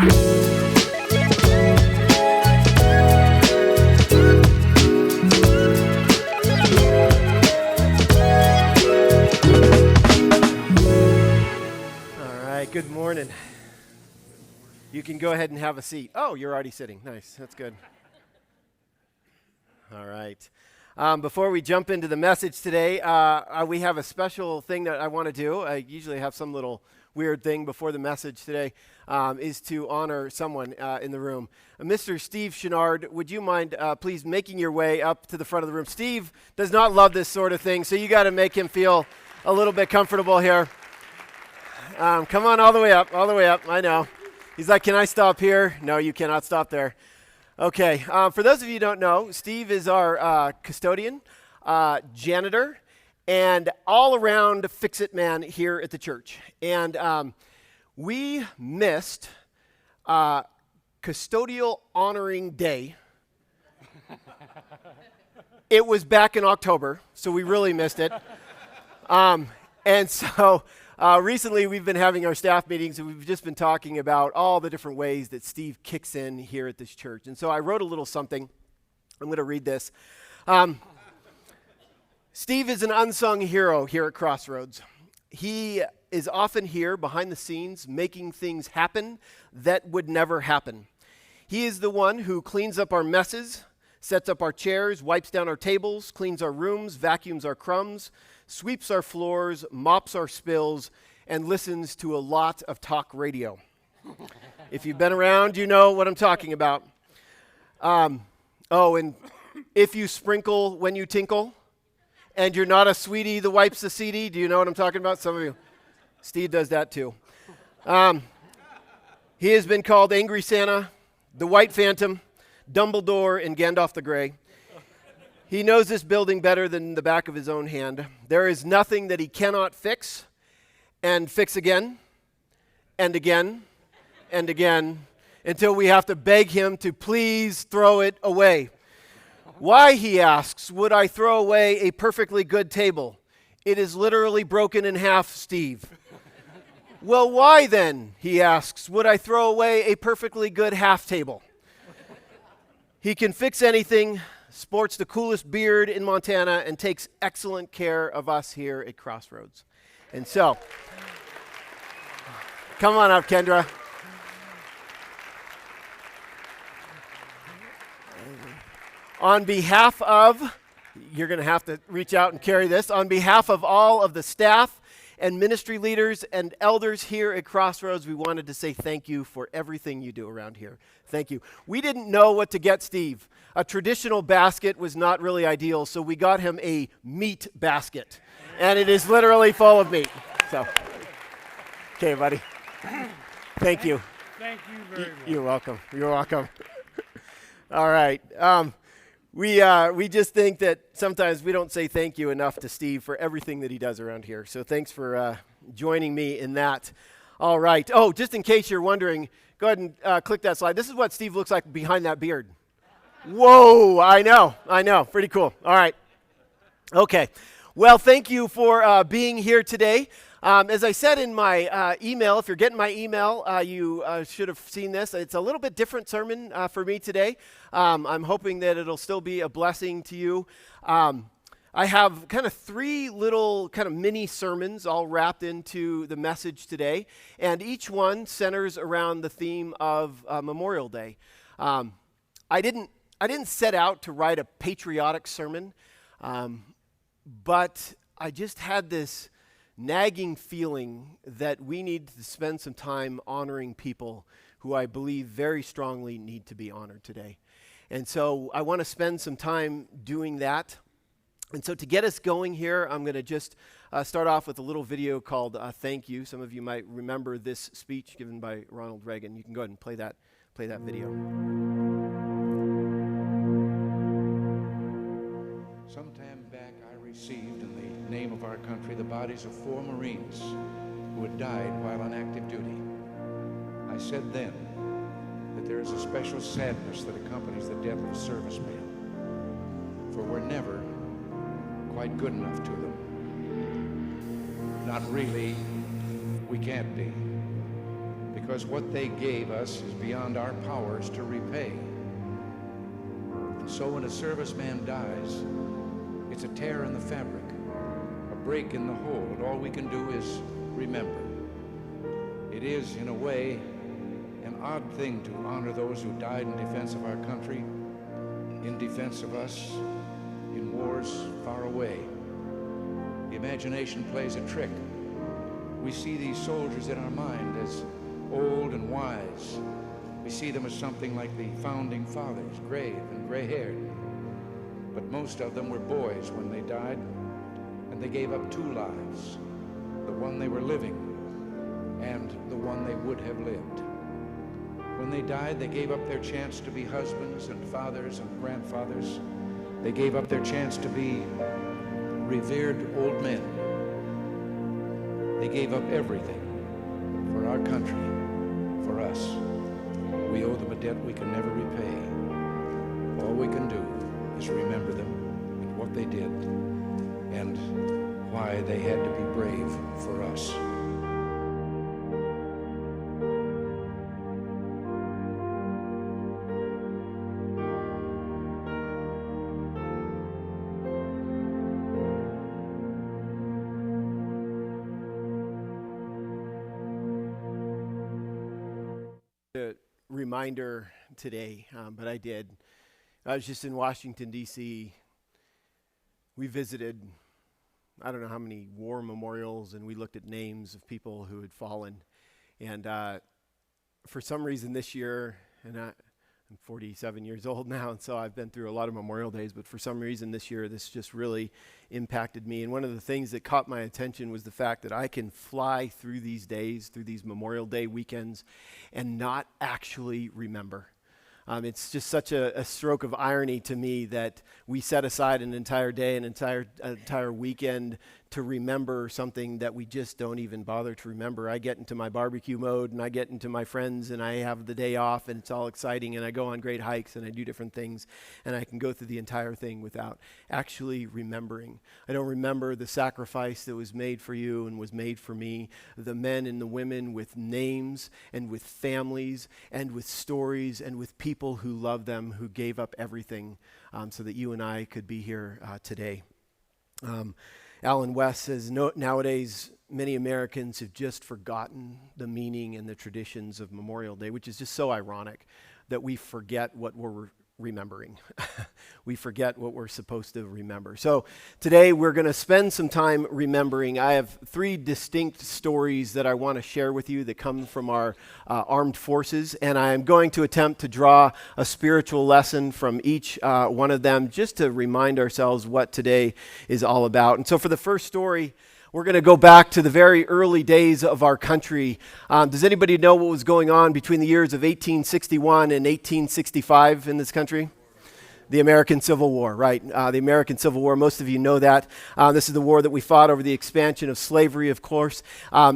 Good morning. You can go ahead and have a seat. Oh, you're already sitting. Nice. That's good. All right. Before we jump into the message today, we have a special thing that I want to do. I usually have some little weird thing before the message today, is to honor someone in the room. Mr. Steve Chenard, would you mind please making your way up to the front of the room? Steve does not love this sort of thing, so you got to make him feel a little bit comfortable here. Come on all the way up, I know. He's like, can I stop here? No, you cannot stop there. Okay, for those of you who don't know, Steve is our custodian, janitor, and all-around fix-it man here at the church. And we missed Custodial Honoring Day. It was back in October, so we really missed it. And so... recently, we've been having our staff meetings, and we've just been talking about all the different ways that Steve kicks in here at this church. And so I wrote a little something. I'm going to read this. Steve is an unsung hero here at Crossroads. He is often here behind the scenes making things happen that would never happen. He is the one who cleans up our messes, sets up our chairs, wipes down our tables, cleans our rooms, vacuums our crumbs, sweeps our floors, mops our spills, and listens to a lot of talk radio. If you've been around, you know what I'm talking about. And if you sprinkle when you tinkle, and you're not a sweetie that wipes the CD, do you know what I'm talking about? Some of you. Steve does that too. He has been called Angry Santa, the White Phantom, Dumbledore, and Gandalf the Grey. He knows this building better than the back of his own hand. There is nothing that he cannot fix and fix again and again and again until we have to beg him to please throw it away. Why, he asks, would I throw away a perfectly good table? It is literally broken in half, Steve. Well, why then, he asks, would I throw away a perfectly good half table? He can fix anything, sports the coolest beard in Montana, and takes excellent care of us here at Crossroads. And so, come on up, Kendra. On behalf of, you're going to have to reach out and carry this, on behalf of all of the staff and ministry leaders and elders here at Crossroads, we wanted to say thank you for everything you do around here. Thank you. We didn't know what to get Steve. A traditional basket was not really ideal, so we got him a meat basket. And it is literally full of meat. So, okay, buddy. Thank you. Thank you very much. You're welcome. You're welcome. All right. We just think that sometimes we don't say thank you enough to Steve for everything that he does around here. So thanks for joining me in that. All right. Oh, just in case you're wondering, go ahead and click that slide. This is what Steve looks like behind that beard. Whoa, I know. Pretty cool. All right. Okay. Well, thank you for being here today. As I said in my email, if you're getting my email, you should have seen this. It's a little bit different sermon for me today. I'm hoping that it'll still be a blessing to you. I have kind of three little kind of mini sermons all wrapped into the message today, and each one centers around the theme of Memorial Day. I didn't set out to write a patriotic sermon, but I just had this nagging feeling that we need to spend some time honoring people who I believe very strongly need to be honored today. And so I want to spend some time doing that. And so to get us going here, I'm going to just start off with a little video called Thank You. Some of you might remember this speech given by Ronald Reagan. You can go ahead and play that video. Sometime back, I received in the name of our country the bodies of 4 Marines who had died while on active duty. I said then that there is a special sadness that accompanies the death of a serviceman, for we're never quite good enough to them. Not really, we can't be, because what they gave us is beyond our powers to repay. And so when a serviceman dies, it's a tear in the fabric, a break in the hold. All we can do is remember. It is, in a way, an odd thing to honor those who died in defense of our country, in defense of us, in wars far away. The imagination plays a trick. We see these soldiers in our mind as old and wise. We see them as something like the founding fathers, grave and gray-haired. But most of them were boys when they died, and they gave up two lives, the one they were living and the one they would have lived. When they died, they gave up their chance to be husbands and fathers and grandfathers. They gave up their chance to be revered old men. They gave up everything for our country, for us. We owe them a debt we can never repay. All we can do is remember them and what they did and why they had to be brave for us. Reminder today, but I did. I was just in Washington, D.C. We visited, I don't know how many war memorials, and we looked at names of people who had fallen. And for some reason this year, and I'm 47 years old now, and so I've been through a lot of Memorial Days, but for some reason this year, this just really impacted me. And one of the things that caught my attention was the fact that I can fly through these days, through these Memorial Day weekends, and not actually remember. It's just such a stroke of irony to me that we set aside an entire day, an entire weekend to remember something that we just don't even bother to remember. I get into my barbecue mode, and I get into my friends, and I have the day off, and it's all exciting, and I go on great hikes, and I do different things, and I can go through the entire thing without actually remembering. I don't remember the sacrifice that was made for you and was made for me, the men and the women with names and with families and with stories and with people who love them, who gave up everything so that you and I could be here today. Alan West says, nowadays, many Americans have just forgotten the meaning and the traditions of Memorial Day, which is just so ironic that we forget what we're remembering. We forget what we're supposed to remember. So today we're going to spend some time remembering. I have three distinct stories that I want to share with you that come from our armed forces, and I'm going to attempt to draw a spiritual lesson from each one of them just to remind ourselves what today is all about. And so for the first story, we're going to go back to the very early days of our country. Does anybody know what was going on between the years of 1861 and 1865 in this country? The American Civil War, right? The American Civil War, most of you know that. This is the war that we fought over the expansion of slavery, of course.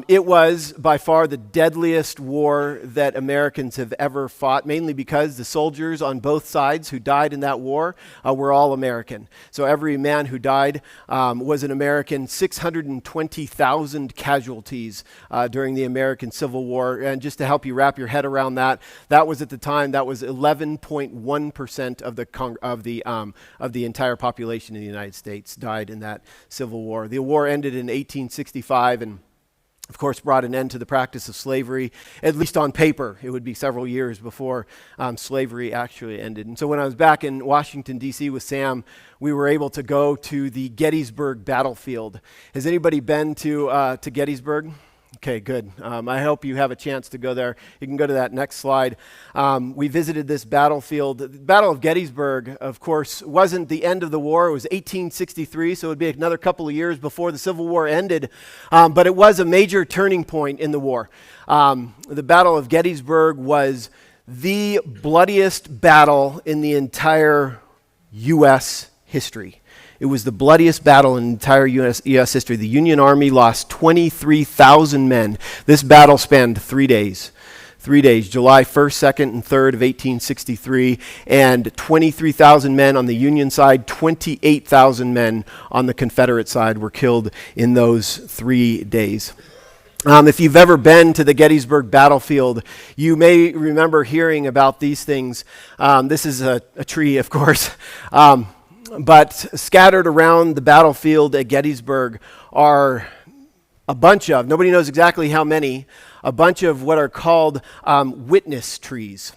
It was by far the deadliest war that Americans have ever fought, mainly because the soldiers on both sides who died in that war were all American. So every man who died was an American. 620,000 casualties during the American Civil War. And just to help you wrap your head around that, that was at the time, that was 11.1% of the entire population in the United States died in that Civil War. The war ended in 1865 and, of course, brought an end to the practice of slavery, at least on paper. It would be several years before slavery actually ended. And so when I was back in Washington, D.C. with Sam, we were able to go to the Gettysburg battlefield. Has anybody been to Gettysburg? Okay, good. I hope you have a chance to go there. You can go to that next slide. We visited this battlefield. The Battle of Gettysburg, of course, wasn't the end of the war. It was 1863, so it would be another couple of years before the Civil War ended. But it was a major turning point in the war. The Battle of Gettysburg was the bloodiest battle in the entire U.S. history. It was the bloodiest battle in entire U.S. history. The Union Army lost 23,000 men. This battle spanned 3 days. 3 days, July 1st, 2nd, and 3rd of 1863, and 23,000 men on the Union side, 28,000 men on the Confederate side were killed in those 3 days. If you've ever been to the Gettysburg battlefield, you may remember hearing about these things. This is a tree, of course. But scattered around the battlefield at Gettysburg are a bunch of, nobody knows exactly how many, a bunch of what are called witness trees.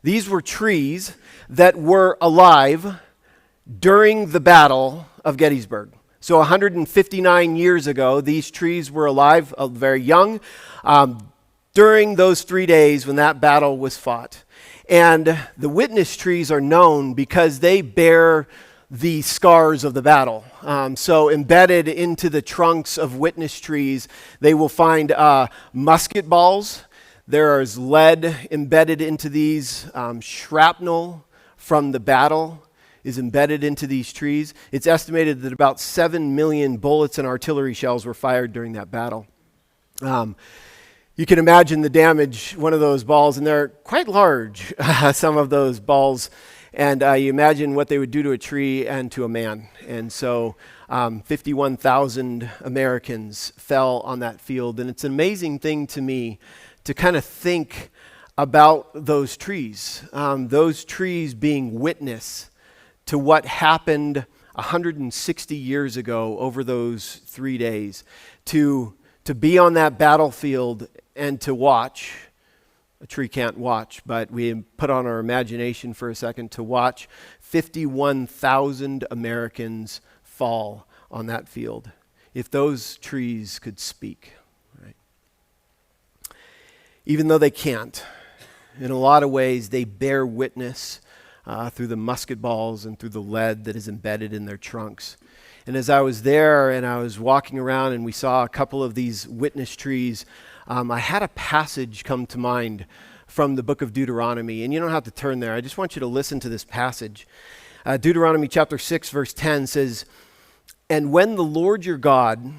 These were trees that were alive during the Battle of Gettysburg. So 159 years ago, these trees were alive, very young, during those 3 days when that battle was fought. And the witness trees are known because they bear the scars of the battle. So embedded into the trunks of witness trees, they will find musket balls. There is lead embedded into these, shrapnel from the battle is embedded into these trees. It's estimated that about 7 million bullets and artillery shells were fired during that battle. You can imagine the damage, one of those balls, and they're quite large, some of those balls, and you imagine what they would do to a tree and to a man. And so 51,000 Americans fell on that field, and it's an amazing thing to me to kind of think about those trees being witness to what happened 160 years ago over those 3 days, to be on that battlefield and to watch. A tree can't watch, but we put on our imagination for a second to watch 51,000 Americans fall on that field. If those trees could speak, right? Even though they can't, in a lot of ways they bear witness through the musket balls and through the lead that is embedded in their trunks. And as I was there and I was walking around and we saw a couple of these witness trees, I had a passage come to mind from the book of Deuteronomy. And you don't have to turn there. I just want you to listen to this passage. Deuteronomy Chapter 6, verse 10 says, "And when the Lord your God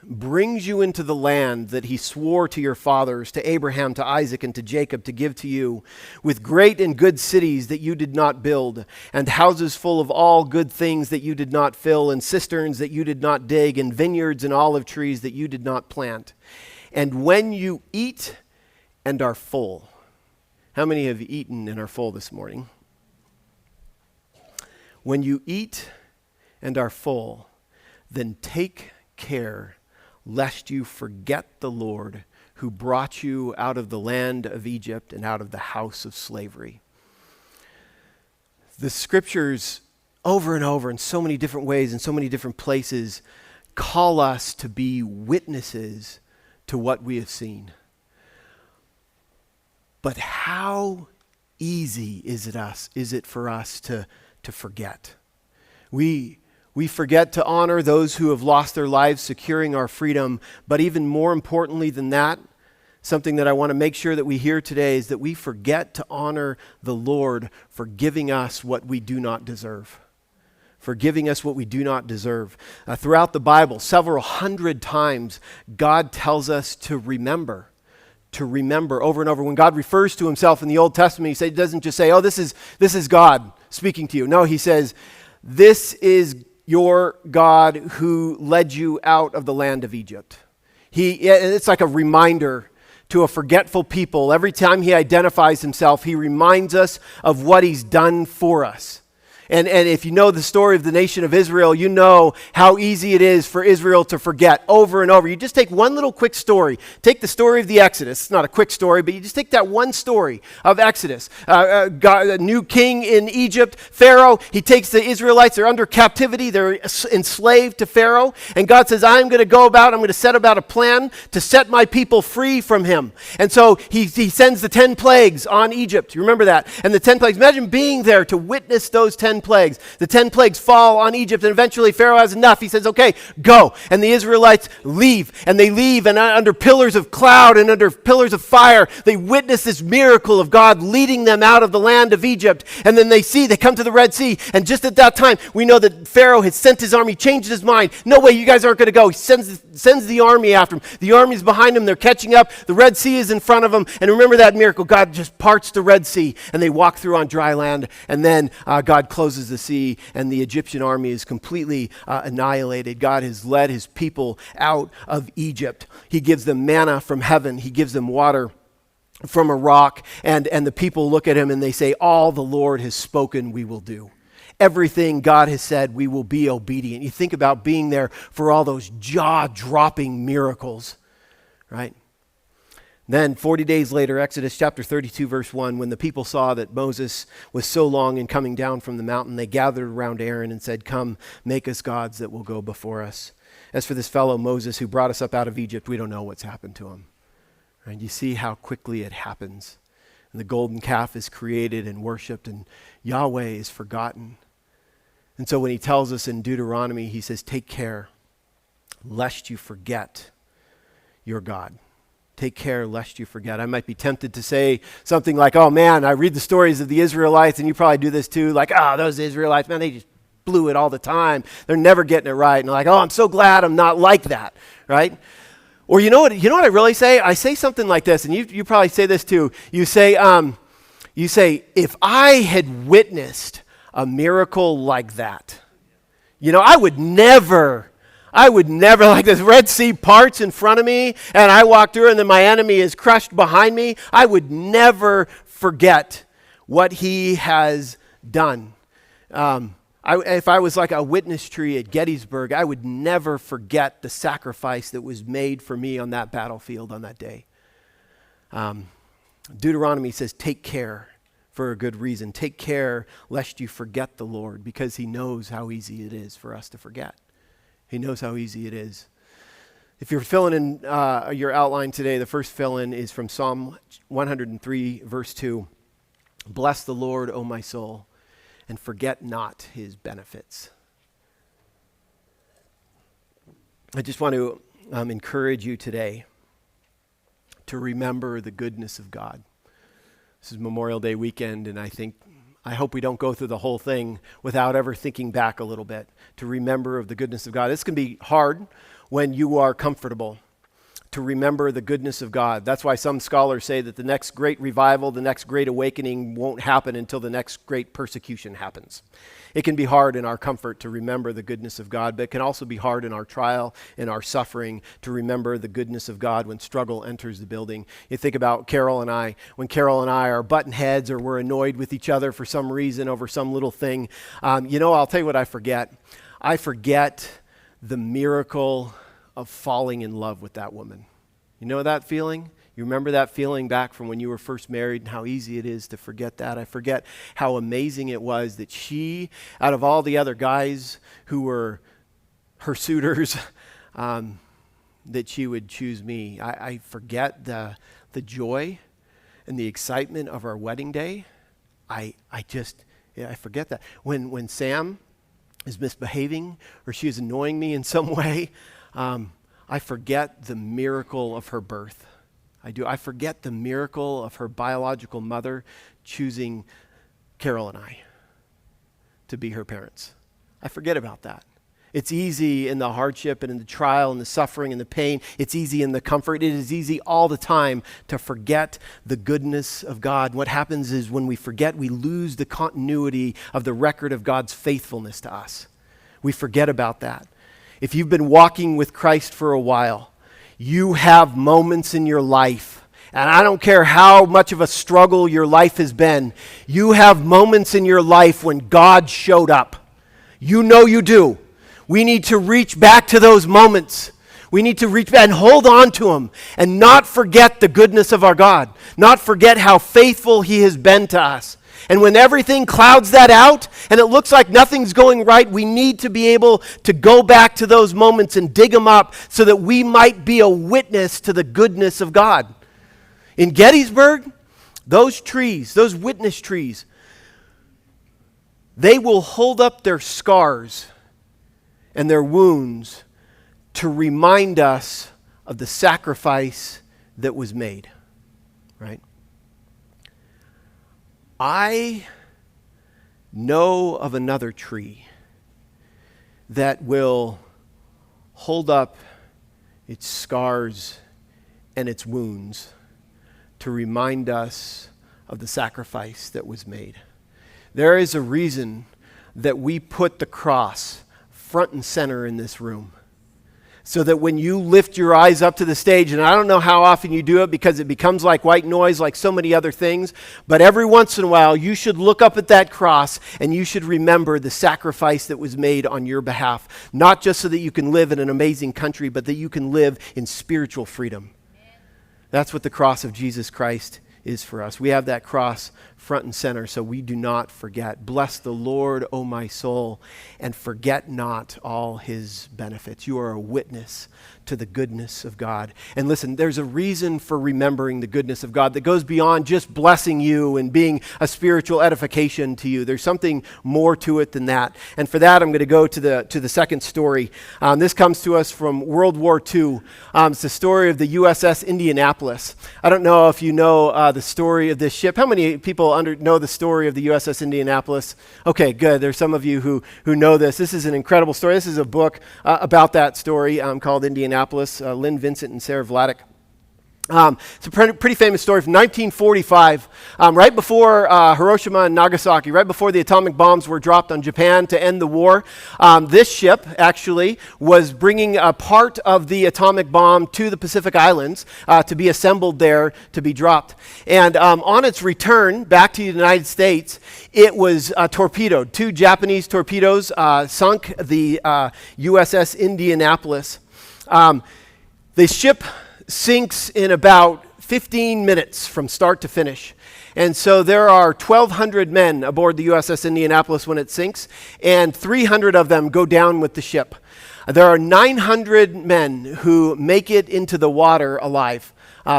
brings you into the land that he swore to your fathers, to Abraham, to Isaac, and to Jacob to give to you, with great and good cities that you did not build, and houses full of all good things that you did not fill, and cisterns that you did not dig, and vineyards and olive trees that you did not plant. And when you eat and are full." How many have eaten and are full this morning? "When you eat and are full, then take care lest you forget the Lord who brought you out of the land of Egypt and out of the house of slavery." The scriptures over and over in so many different ways, in so many different places, call us to be witnesses to what we have seen. But how easy is it for us to forget? We forget to honor those who have lost their lives securing our freedom, but even more importantly than that, something that I want to make sure that we hear today is that we forget to honor the Lord for giving us what we do not deserve. For giving us what we do not deserve. Throughout the Bible, several hundred times, God tells us to remember over and over. When God refers to himself in the Old Testament, he doesn't just say, "Oh, this is God speaking to you." No, he says, "This is your God who led you out of the land of Egypt." It's like a reminder to a forgetful people. Every time he identifies himself, he reminds us of what he's done for us. And if you know the story of the nation of Israel, you know how easy it is for Israel to forget over and over. You just take one little quick story. Take the story of the Exodus. It's not a quick story, but you just take that one story of Exodus. A new king in Egypt, Pharaoh, he takes the Israelites. They're under captivity. They're enslaved to Pharaoh. And God says, I'm going to set about a plan to set my people free from him. And so he sends the 10 plagues on Egypt. You remember that? And the 10 plagues, imagine being there to witness those 10 plagues. The 10 plagues fall on Egypt, and eventually Pharaoh has enough. He says, okay, go. And the Israelites leave, and they leave, and under pillars of cloud and under pillars of fire, they witness this miracle of God leading them out of the land of Egypt. And then they come to the Red Sea, and just at that time, we know that Pharaoh had sent his army, changed his mind. No way, you guys aren't going to go. He sends the army after him. The army's behind him. They're catching up. The Red Sea is in front of them. And remember that miracle. God just parts the Red Sea, and they walk through on dry land, and then God closes closes the sea, and the Egyptian army is completely annihilated. God has led his people out of Egypt. He gives them manna from heaven. He gives them water from a rock, and the people look at him and they say, all the Lord has spoken, we will do. Everything God has said, we will be obedient. You think about being there for all those jaw-dropping miracles, right? Then 40 days later, Exodus chapter 32, verse 1, when the people saw that Moses was so long in coming down from the mountain, they gathered around Aaron and said, come, make us gods that will go before us. As for this fellow Moses who brought us up out of Egypt, we don't know what's happened to him. And you see how quickly it happens. And the golden calf is created and worshiped, and Yahweh is forgotten. And so when he tells us in Deuteronomy, he says, take care lest you forget your God. Take care lest you forget. I might be tempted to say something like, oh man, I read the stories of the Israelites, and you probably do this too, like, those Israelites, man, they just blew it all the time. They're never getting it right. And like, I'm so glad I'm not like that, right? Or you know what I really say? I say something like this, and you probably say this too. You say, if I had witnessed a miracle like that, I would never, like this Red Sea parts in front of me, and I walk through, and then my enemy is crushed behind me. I would never forget what he has done. If I was like a witness tree at Gettysburg, I would never forget the sacrifice that was made for me on that battlefield on that day. Deuteronomy says, take care for a good reason. Take care lest you forget the Lord, because he knows how easy it is for us to forget. He knows how easy it is. If you're filling in your outline today, the first fill-in is from Psalm 103, verse 2. Bless the Lord, O my soul, and forget not his benefits. I just want to encourage you today to remember the goodness of God. This is Memorial Day weekend, and I hope we don't go through the whole thing without ever thinking back a little bit to remember of the goodness of God. This can be hard when you are comfortable, to remember the goodness of God. That's why some scholars say that the next great revival, the next great awakening won't happen until the next great persecution happens. It can be hard in our comfort to remember the goodness of God, but it can also be hard in our trial, in our suffering, to remember the goodness of God when struggle enters the building. You think about Carol and I. When Carol and I are butting heads or we're annoyed with each other for some reason over some little thing, I'll tell you what I forget. I forget the miracle of falling in love with that woman. You know that feeling? You remember that feeling back from when you were first married and how easy it is to forget that. I forget how amazing it was that she, out of all the other guys who were her suitors, that she would choose me. I forget the joy and the excitement of our wedding day. I forget that. When Sam is misbehaving or she is annoying me in some way, I forget the miracle of her birth. I forget the miracle of her biological mother choosing Carol and I to be her parents. I forget about that. It's easy in the hardship and in the trial and the suffering and the pain. It's easy in the comfort. It is easy all the time to forget the goodness of God. What happens is when we forget, we lose the continuity of the record of God's faithfulness to us. We forget about that. If you've been walking with Christ for a while, you have moments in your life, and I don't care how much of a struggle your life has been, you have moments in your life when God showed up. You know you do. We need to reach back to those moments. We need to reach back and hold on to them and not forget the goodness of our God, not forget how faithful he has been to us. And when everything clouds that out and it looks like nothing's going right, we need to be able to go back to those moments and dig them up so that we might be a witness to the goodness of God. In Gettysburg, those trees, those witness trees, they will hold up their scars and their wounds to remind us of the sacrifice that was made, right? I know of another tree that will hold up its scars and its wounds to remind us of the sacrifice that was made. There is a reason that we put the cross front and center in this room. So that when you lift your eyes up to the stage, and I don't know how often you do it because it becomes like white noise like so many other things, but every once in a while you should look up at that cross and you should remember the sacrifice that was made on your behalf. Not just so that you can live in an amazing country, but that you can live in spiritual freedom. That's what the cross of Jesus Christ is for us. We have that cross front and center so we do not forget. Bless the Lord, O my soul, and forget not all his benefits. You are a witness to the goodness of God. And listen, there's a reason for remembering the goodness of God that goes beyond just blessing you and being a spiritual edification to you. There's something more to it than that. And for that, I'm going to go to the second story. This comes to us from World War II. It's the story of the USS Indianapolis. I don't know if you know the story of this ship. How many people know the story of the USS Indianapolis? Okay, good. There's some of you who know this. This is an incredible story. This is a book about that story called Indianapolis. Lynn Vincent and Sarah Vladeck. It's a pretty famous story from 1945, right before Hiroshima and Nagasaki, right before the atomic bombs were dropped on Japan to end the war. This ship actually was bringing a part of the atomic bomb to the Pacific Islands to be assembled there to be dropped. And on its return back to the United States, it was torpedoed. 2 Japanese torpedoes sunk the USS Indianapolis. The ship sinks in about 15 minutes from start to finish. And so there are 1,200 men aboard the USS Indianapolis when it sinks, and 300 of them go down with the ship. There are 900 men who make it into the water alive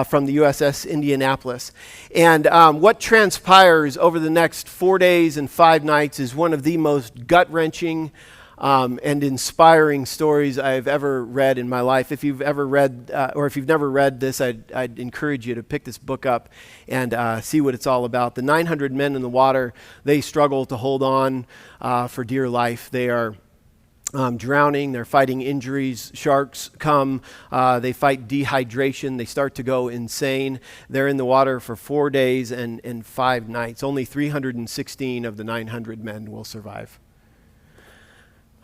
from the USS Indianapolis. And what transpires over the next 4 days and 5 nights is one of the most gut-wrenching and inspiring stories I've ever read in my life. If you've ever read, or if you've never read this, I'd encourage you to pick this book up and see what it's all about. The 900 men in the water, they struggle to hold on for dear life. They are drowning, they're fighting injuries, sharks come, they fight dehydration, they start to go insane. They're in the water for 4 days and 5 nights. Only 316 of the 900 men will survive.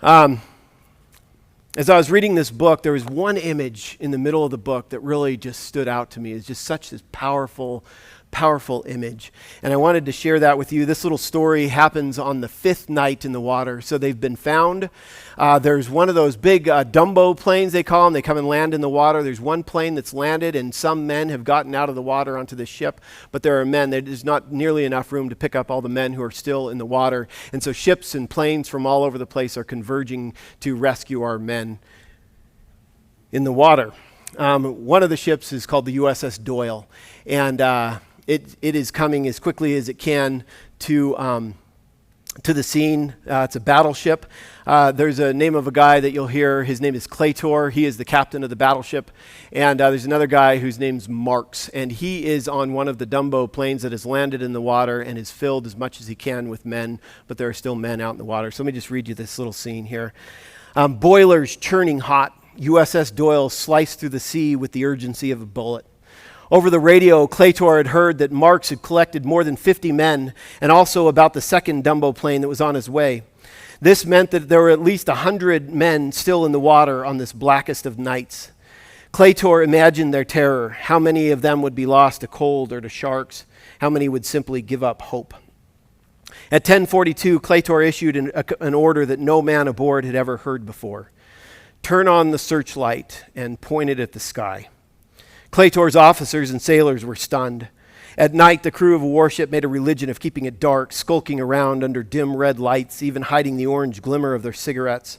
As I was reading this book, there was one image in the middle of the book that really just stood out to me. It's just such this powerful image. And I wanted to share that with you. This little story happens on the 5th night in the water. So they've been found. There's one of those big Dumbo planes, they call them. They come and land in the water. There's one plane that's landed, and some men have gotten out of the water onto the ship. But there are men. There's not nearly enough room to pick up all the men who are still in the water. And so ships and planes from all over the place are converging to rescue our men in the water. One of the ships is called the USS Doyle. And it is coming as quickly as it can to the scene. It's a battleship. There's a name of a guy that you'll hear. His name is Claytor. He is the captain of the battleship. And there's another guy whose name's Marks. And he is on one of the Dumbo planes that has landed in the water and is filled as much as he can with men. But there are still men out in the water. So let me just read you this little scene here. Boilers churning hot. USS Doyle sliced through the sea with the urgency of a bullet. Over the radio, Claytor had heard that Marks had collected more than 50 men and also about the second Dumbo plane that was on his way. This meant that there were at least 100 men still in the water on this blackest of nights. Claytor imagined their terror. How many of them would be lost to cold or to sharks? How many would simply give up hope? At 10:42, Claytor issued an order that no man aboard had ever heard before. Turn on the searchlight and point it at the sky. Claytor's officers and sailors were stunned. At night, the crew of a warship made a religion of keeping it dark, skulking around under dim red lights, even hiding the orange glimmer of their cigarettes.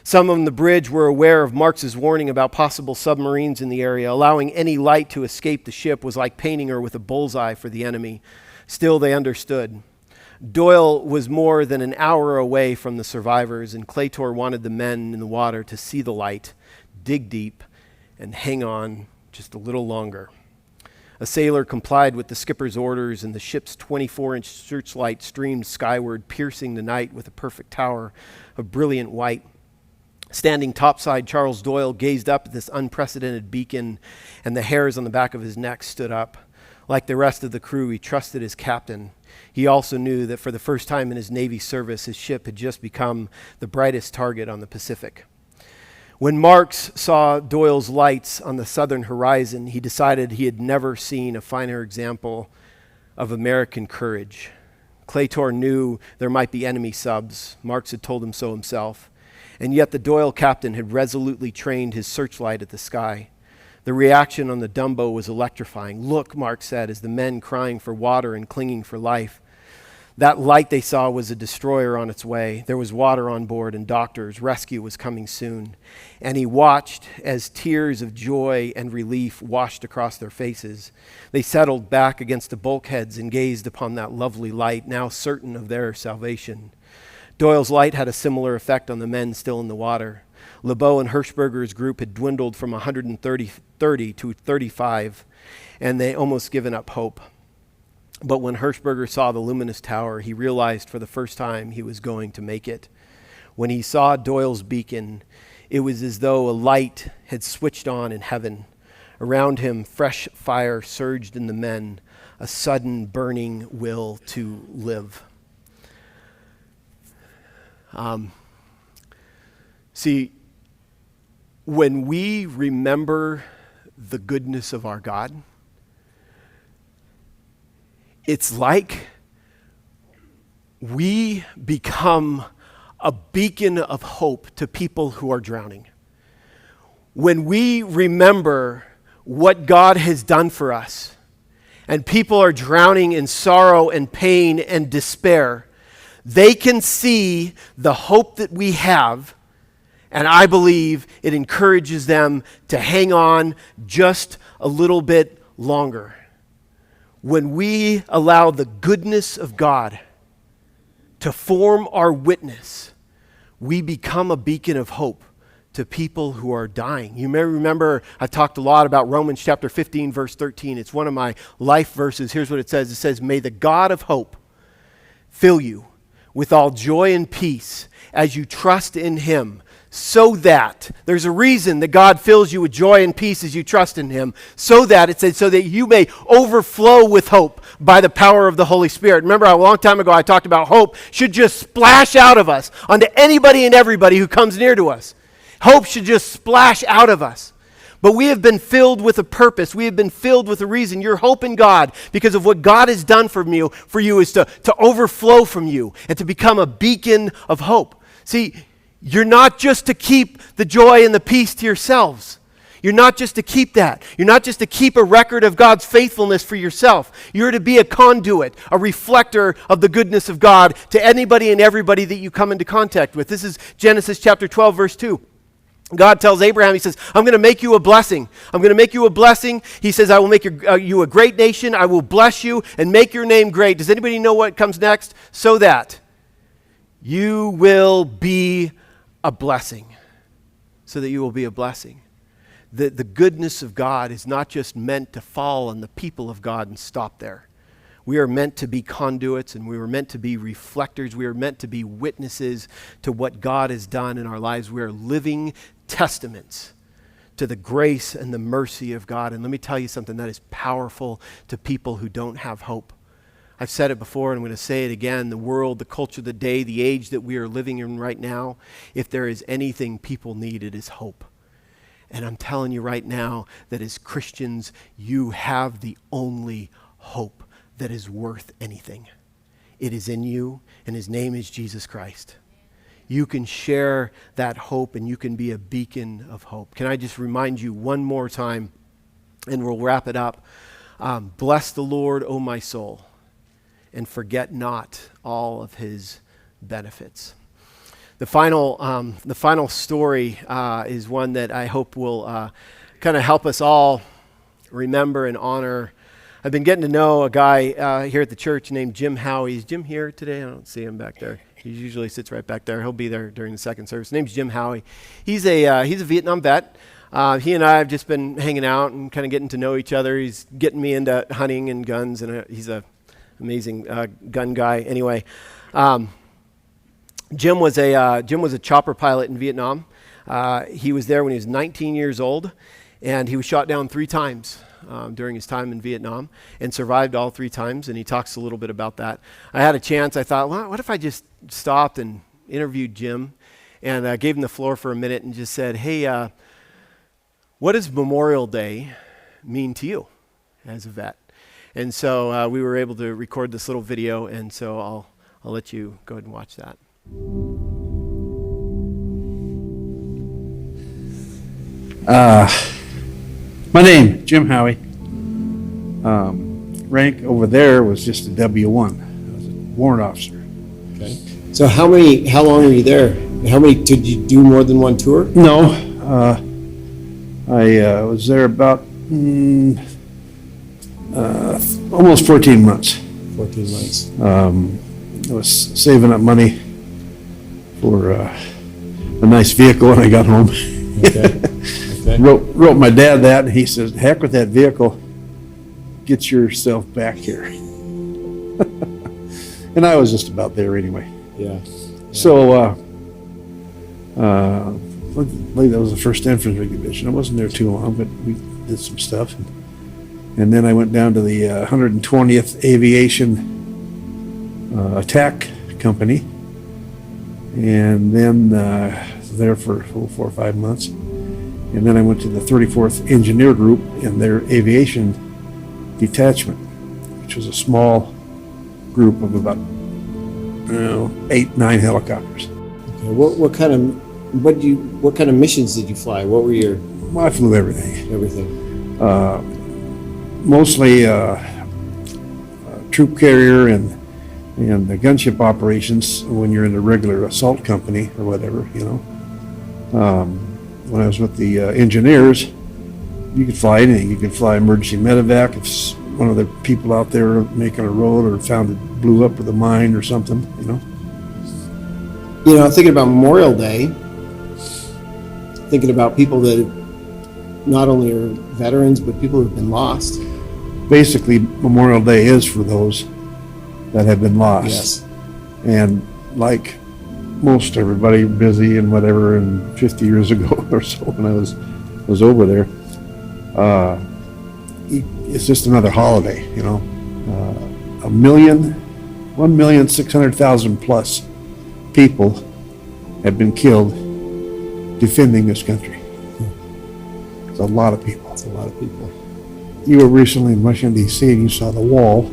Some on the bridge were aware of Marks's warning about possible submarines in the area. Allowing any light to escape the ship was like painting her with a bullseye for the enemy. Still, they understood. Doyle was more than an hour away from the survivors, and Claytor wanted the men in the water to see the light, dig deep, and hang on just a little longer. A sailor complied with the skipper's orders, and the ship's 24-inch searchlight streamed skyward, piercing the night with a perfect tower of brilliant white. Standing topside, Charles Doyle gazed up at this unprecedented beacon, and the hairs on the back of his neck stood up. Like the rest of the crew, he trusted his captain. He also knew that for the first time in his Navy service, his ship had just become the brightest target on the Pacific. When Marks saw Doyle's lights on the southern horizon, he decided he had never seen a finer example of American courage. Claytor knew there might be enemy subs. Marks had told him so himself. And yet the Doyle captain had resolutely trained his searchlight at the sky. The reaction on the Dumbo was electrifying. "Look," Mark said, as the men crying for water and clinging for life. That light they saw was a destroyer on its way. There was water on board and doctors. Rescue was coming soon. And he watched as tears of joy and relief washed across their faces. They settled back against the bulkheads and gazed upon that lovely light, now certain of their salvation. Doyle's light had a similar effect on the men still in the water. LeBeau and Hirschberger's group had dwindled from 130 to 35, and they almost given up hope. But when Hirschberger saw the luminous tower, he realized for the first time he was going to make it. When he saw Doyle's beacon, it was as though a light had switched on in heaven. Around him, fresh fire surged in the men, a sudden burning will to live. See, when we remember the goodness of our God, it's like we become a beacon of hope to people who are drowning. When we remember what God has done for us, and people are drowning in sorrow and pain and despair, they can see the hope that we have, and I believe it encourages them to hang on just a little bit longer. When we allow the goodness of God to form our witness, we become a beacon of hope to people who are dying. You may remember I talked a lot about Romans chapter 15, verse 13. It's one of my life verses. Here's what it says. It says, "May the God of hope fill you with all joy and peace as you trust in him, so that," there's a reason that God fills you with joy and peace as you trust in him, so that, it says, "so that you may overflow with hope by the power of the Holy Spirit." Remember a long time ago I talked about hope should just splash out of us onto anybody and everybody who comes near to us. Hope should just splash out of us. But we have been filled with a purpose. We have been filled with a reason. Your hope in God, because of what God has done for you is to overflow from you and to become a beacon of hope. See, you're not just to keep the joy and the peace to yourselves. You're not just to keep that. You're not just to keep a record of God's faithfulness for yourself. You're to be a conduit, a reflector of the goodness of God to anybody and everybody that you come into contact with. This is Genesis chapter 12, verse 2. God tells Abraham, he says, "I'm going to make you a blessing. I'm going to make you a blessing." He says, "I will make you a great nation. I will bless you and make your name great." Does anybody know what comes next? "So that you will be a blessing." So that you will be a blessing. The goodness of God is not just meant to fall on the people of God and stop there. We are meant to be conduits, and we were meant to be reflectors. We are meant to be witnesses to what God has done in our lives. We are living testaments to the grace and the mercy of God. And let me tell you something that is powerful to people who don't have hope. I've said it before, and I'm going to say it again. The world, the culture, the day, the age that we are living in right now, if there is anything people need, it is hope. And I'm telling you right now that as Christians, you have the only hope that is worth anything. It is in you, and his name is Jesus Christ. You can share that hope, and you can be a beacon of hope. Can I just remind you one more time, and we'll wrap it up. Bless the Lord, O my soul, and forget not all of his benefits. The final story is one that I hope will kind of help us all remember and honor. I've been getting to know a guy here at the church named Jim Howie. Is Jim here today? I don't see him back there. He usually sits right back there. He'll be there during the second service. His name's Jim Howie. He's a Vietnam vet. He and I have just been hanging out and kind of getting to know each other. He's getting me into hunting and guns, and he's an amazing gun guy. Anyway, Jim was a chopper pilot in Vietnam. He was there when he was 19 years old, and he was shot down 3 times during his time in Vietnam and survived all 3 times, and he talks a little bit about that. I had a chance. I thought, well, what if I just stopped and interviewed Jim and gave him the floor for a minute and just said, hey, what does Memorial Day mean to you as a vet? And so we were able to record this little video, and so I'll let you go ahead and watch that. My name, Jim Howie. Rank over there was just a W1. I was a warrant officer. Okay. So how long were you there? Did you do more than one tour? No, I was there about almost 14 months. 14 months. I was saving up money for a nice vehicle when I got home. Okay. Okay. Wrote my dad that, and he says, heck with that vehicle, get yourself back here. And I was just about there anyway. Yeah. So, I believe that was the 1st Infantry Division. I wasn't there too long, but we did some stuff. And then I went down to the 120th Aviation Attack Company. And then there for 4 or 5 months. And then I went to the 34th Engineer Group in their aviation detachment, which was a small group of about 8, 9 helicopters. Okay. What kind of missions did you fly? What were your? Well, I flew everything. Everything. Mostly troop carrier and the gunship operations when you're in a regular assault company or whatever, When I was with the engineers, you could fly anything. You could fly emergency medevac if one of the people out there making a road or found it blew up with a mine or something, Thinking about Memorial Day, thinking about people that not only are veterans, but people who've been lost. Basically, Memorial Day is for those that have been lost. Yes. And like most everybody, busy and whatever, and 50 years ago or so when I was over there, it's just another holiday, 1,600,000 plus people have been killed defending this country. It's a lot of people. It's a lot of people. You were recently in Washington, D.C., and you saw the wall.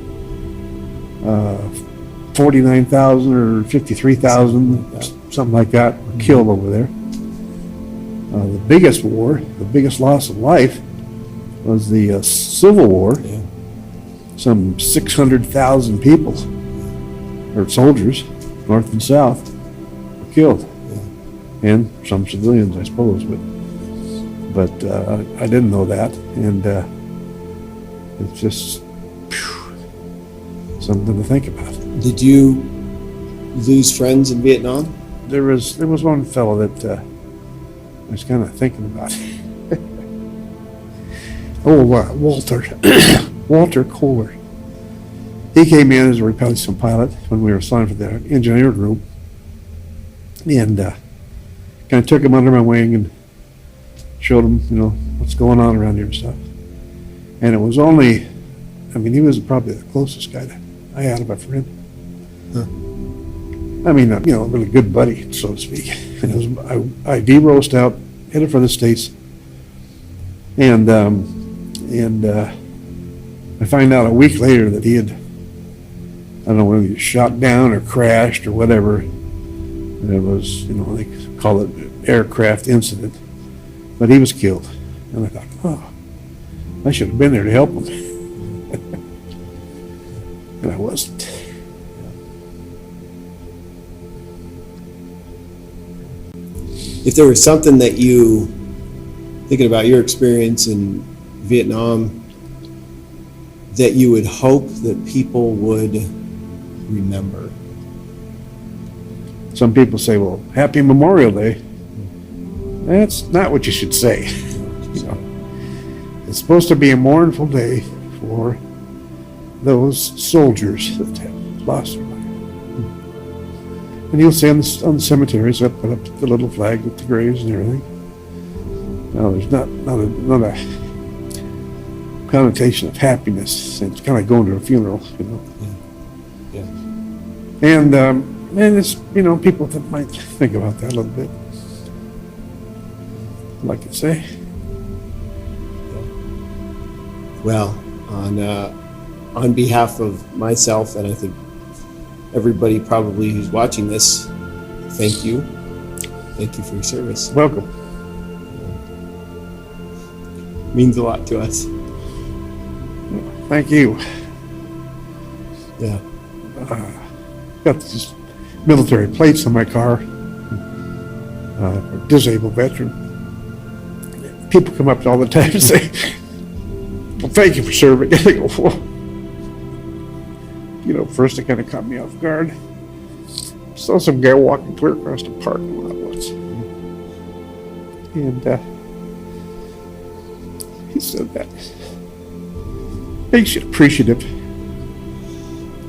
49,000 or 53,000, something like that, were killed over there. The biggest war, the biggest loss of life, was the Civil War. Yeah. Some 600,000 people, or soldiers, north and south, were killed. Yeah. And some civilians, I suppose, but I didn't know that, and it's just something to think about. Did you lose friends in Vietnam? There was one fellow that I was kind of thinking about. Walter Kohler. He came in as a reconnaissance pilot when we were assigned for the engineer group, and kind of took him under my wing and showed him, what's going on around here and stuff. And it was only, he was probably the closest guy that I had of a friend. Huh. A really good buddy, so to speak. I de-roast out, headed for the States, and I find out a week later that he had, I don't know whether he was shot down or crashed or whatever. And it was, they call it aircraft incident, but he was killed. And I thought, I should have been there to help him. And I wasn't. If there was something that you, thinking about your experience in Vietnam, that you would hope that people would remember? Some people say, well, happy Memorial Day. That's not what you should say. It's supposed to be a mournful day for those soldiers that have lost their life. And you'll see on the cemeteries, I put up the little flag with the graves and everything. No, there's not connotation of happiness. It's kind of like going to a funeral, you know. Yeah. And it's, you know, people that might think about that a little bit. Like I say. Well, on behalf of myself, and I think everybody probably who's watching this, thank you. Thank you for your service. Welcome. Means a lot to us. Thank you. Yeah. Got these military plates on my car. A disabled veteran. People come up all the time and say, well, thank you for serving. I go, well, you know, first it kind of caught me off guard. Saw some guy walking clear across the parking lot once. And he said that makes you appreciative.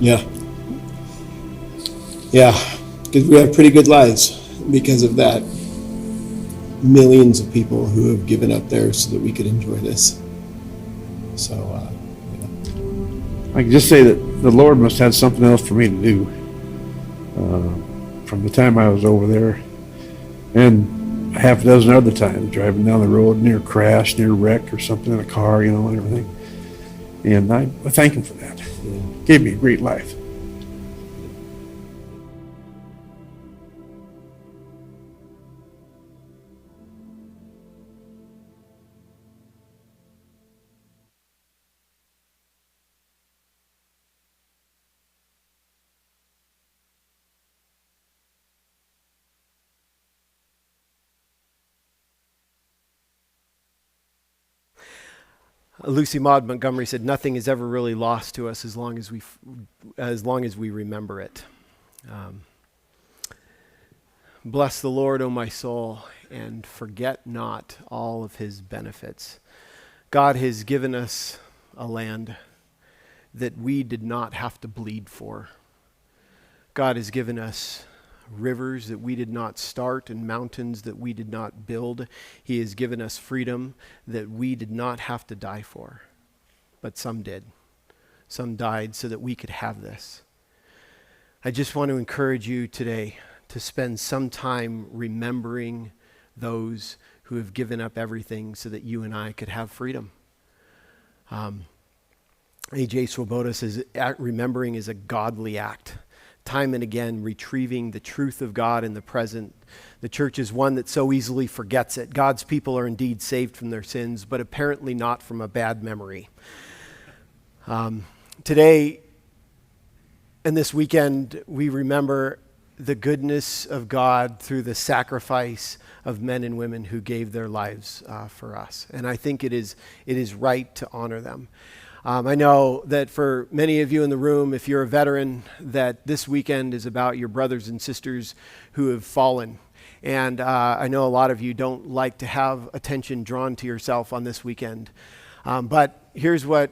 Yeah. Yeah. Because we have pretty good lives because of that. Millions of people who have given up theirs so that we could enjoy this. So, I can just say that the Lord must have something else for me to do. From the time I was over there, and a half a dozen other times driving down the road, near crash, near wreck, or something in a car, you know, and everything. And I thank Him for that. yeah. Gave me a great life. Lucy Maud Montgomery said, "Nothing is ever really lost to us as long as we remember it." Bless the Lord, O my soul, and forget not all of His benefits. God has given us a land that we did not have to bleed for. God has given us rivers that we did not start and mountains that we did not build. He has given us freedom that we did not have to die for, but some did. Some died so that we could have this. I just want to encourage you today to spend some time remembering those who have given up everything so that you and I could have freedom. A.J. Swoboda says, remembering is a godly act. Time and again, retrieving the truth of God in the present. The church is one that so easily forgets it. God's people are indeed saved from their sins, but apparently not from a bad memory. Today and this weekend, we remember the goodness of God through the sacrifice of men and women who gave their lives for us. And I think it is right to honor them. I know that for many of you in the room, if you're a veteran, that this weekend is about your brothers and sisters who have fallen. And I know a lot of you don't like to have attention drawn to yourself on this weekend. But here's what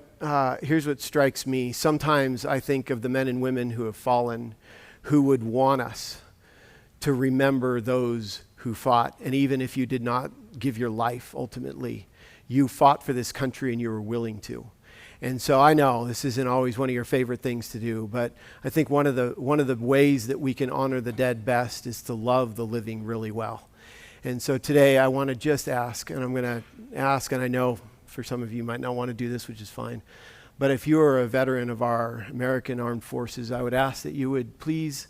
strikes me. Sometimes I think of the men and women who have fallen, who would want us to remember those who fought. And even if you did not give your life ultimately, you fought for this country and you were willing to. And so I know this isn't always one of your favorite things to do, but I think one of the ways that we can honor the dead best is to love the living really well. And so today I want to just ask, and I'm going to ask, and I know for some of you might not want to do this, which is fine, but if you are a veteran of our American Armed Forces, I would ask that you would please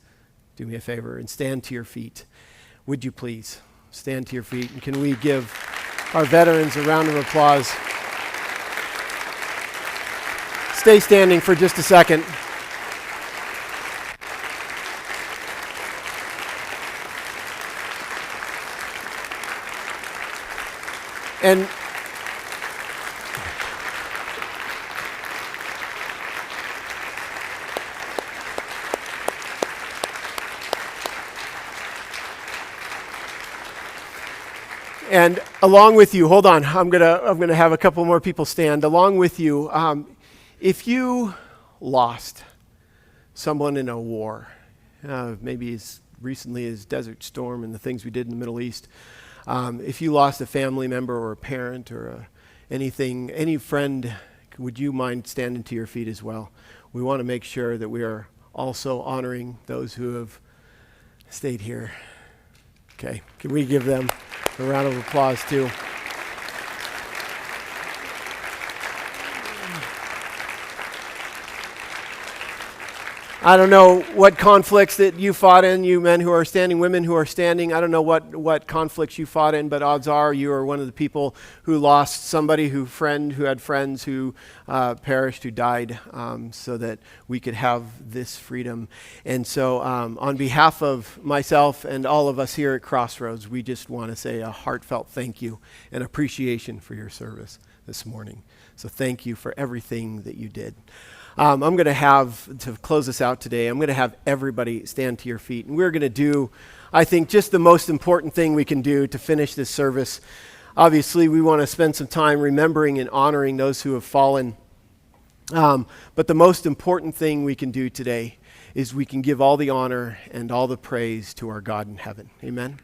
do me a favor and stand to your feet. Would you please stand to your feet? And can we give our veterans a round of applause? Stay standing for just a second. And along with you, hold on, I'm gonna have a couple more people stand. Along with you, if you lost someone in a war, maybe as recently as Desert Storm and the things we did in the Middle East, if you lost a family member or a parent or any friend, would you mind standing to your feet as well? We want to make sure that we are also honoring those who have stayed here. Okay, can we give them a round of applause too? I don't know what conflicts that you fought in, you men who are standing, women who are standing. I don't know what conflicts you fought in, but odds are you are one of the people who lost somebody who had friends who perished, who died, so that we could have this freedom. And so on behalf of myself and all of us here at Crossroads, we just want to say a heartfelt thank you and appreciation for your service this morning. So thank you for everything that you did. I'm going to have, to close us out today, I'm going to have everybody stand to your feet. And we're going to do, I think, just the most important thing we can do to finish this service. Obviously, we want to spend some time remembering and honoring those who have fallen. But the most important thing we can do today is we can give all the honor and all the praise to our God in heaven. Amen?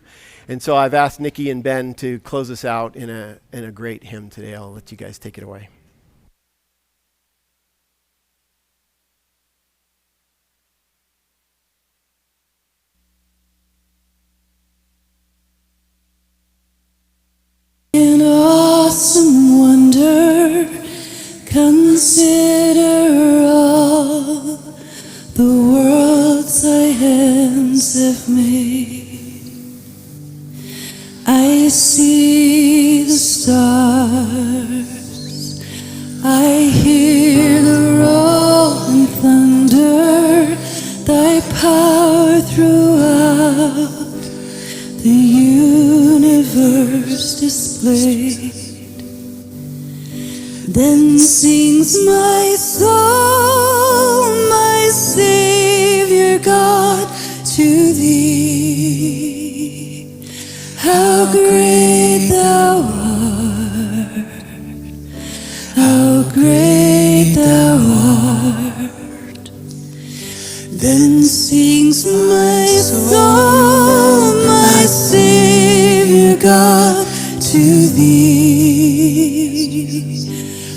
And so I've asked Nikki and Ben to close us out in a great hymn today. I'll let you guys take it away. In awesome wonder, consider all the worlds thy hands have made. I see the stars, I hear the rolling thunder, thy power throughout the universe displayed. Then sings my soul, my Savior God, to thee. How great thou art, how great thou art. Then sings my soul, my Savior God, to thee.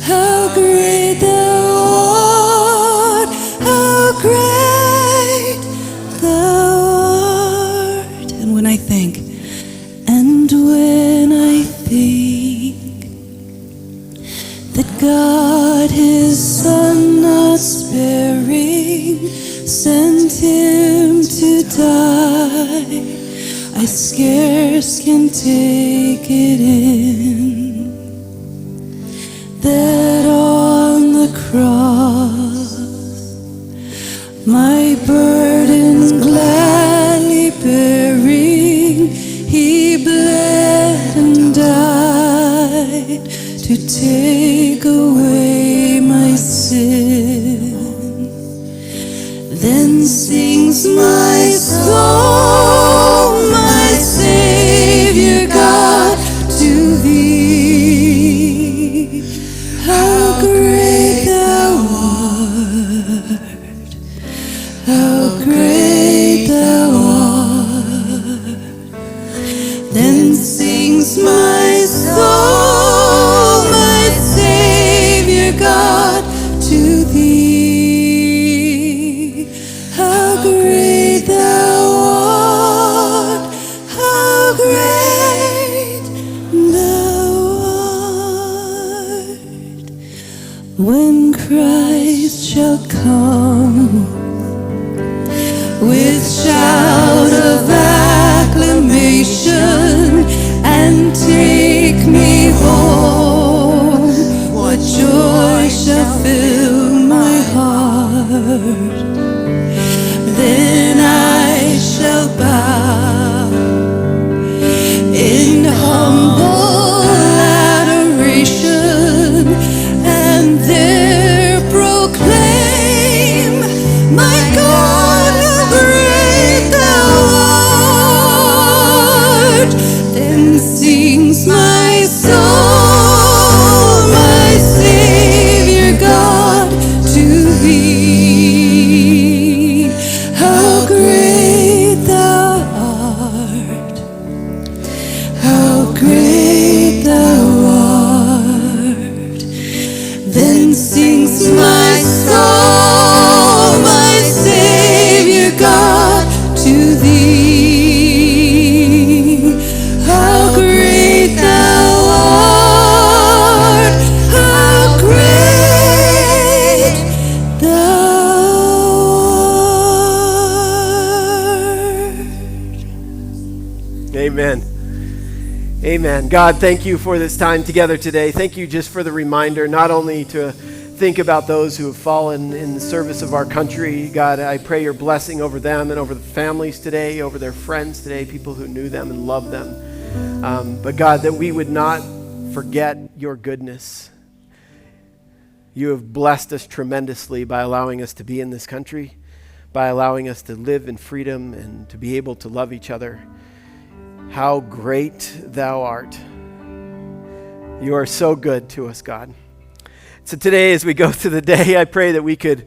How great thou art, how great thou art. And when I think that God his Son not sparing sent him to die, I scarce can take it in, that on the cross my burdens gladly bearing, he bled and died to take away my sin. Then sings my soul, my Savior God, to thee. How great thou art, how great thou art. Then sings my soul, my Savior God, to thee. How great thou art, how great thou art. When Christ shall come with shout of acclamation and take me home, what joy shall fill my heart. Then I shall bow in humble adoration and there proclaim, my God, how great thou art. Then sings my soul, my Savior God, to thee. How great thou art, how great thou art. Then Amen. Amen. God, thank you for this time together today. Thank you just for the reminder, not only to think about those who have fallen in the service of our country. God, I pray your blessing over them and over the families today, over their friends today, people who knew them and loved them. But God, that we would not forget your goodness. You have blessed us tremendously by allowing us to be in this country, by allowing us to live in freedom and to be able to love each other. How great thou art. You are so good to us, God. So today, as we go through the day, I pray that we could,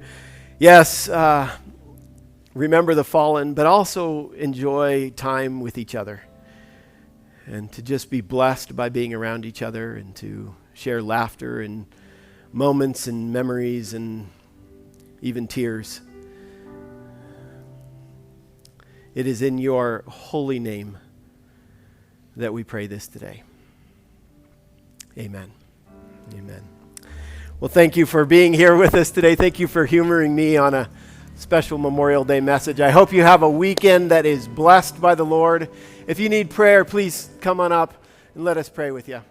yes, remember the fallen, but also enjoy time with each other and to just be blessed by being around each other and to share laughter and moments and memories and even tears. It is in your holy name that we pray this today. Amen. Amen. Well, thank you for being here with us today. Thank you for humoring me on a special Memorial Day message. I hope you have a weekend that is blessed by the Lord. If you need prayer, please come on up and let us pray with you.